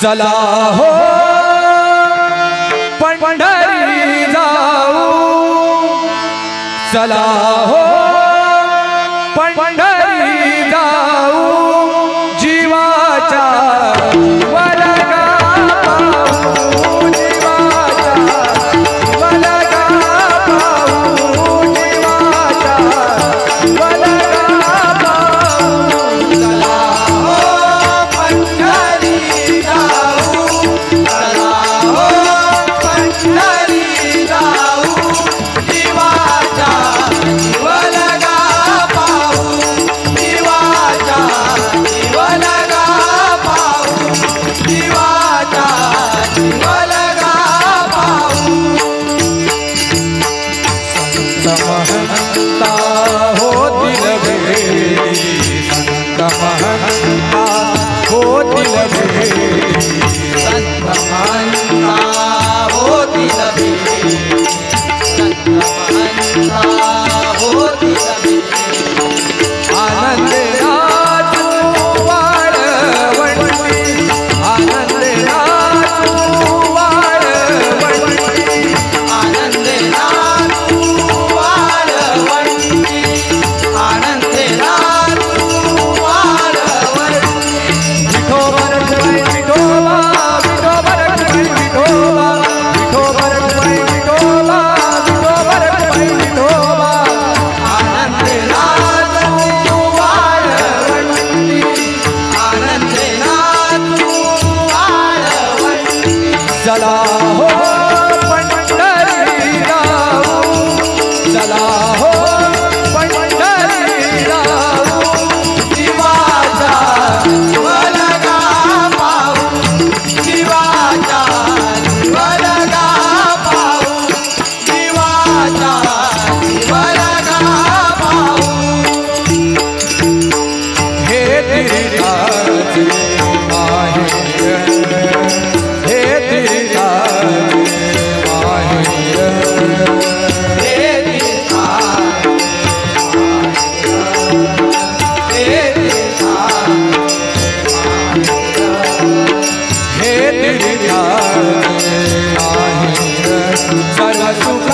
चला हो पंढरी जाऊ, चला हो पंढरी जाऊ, जीवाचा वलगा पाहू, जीवाचा वलगा पाहू, जीवाचा वलगा पाहू. चला हो पंढरी जाऊ, चला हो पंढरी जाऊ, जीवाचा वलगा पाहू, जीवाचा वलगा पाहू, जीवाचा वलगा पाहू. संत महंता होतील भेटी, संत महंता होतील भेटी, संत महंता होतील भेटी, संत महंता होतील भेटी. आनंद नाचू वाळवंटी, आनंद नाचू वाळवंटी, आनंद नाचू वाळवंटी, आनंद नाचू वाळवंटी. विठोबा रखुमाई विठोबा, विठोबा रखुमाई विठोबा, विठोबा रखुमाई विठोबा, विठोबा रखुमाई विठोबा. आनंद नाचू वाळवंटी, आनंद नाचू वाळवंटी. चला हो पंढरी जाऊ, चला हो पंढरी जाऊ, जीवाचा वलगा पाहू, जीवाचा वलगा पाहू, जीवाचा वलगा पाहू. हे तिरिताचे माहेर, हे तिरिताचे माहेर, हे तिरिताचे हे तिरिताचे माहेर, सर्व सुख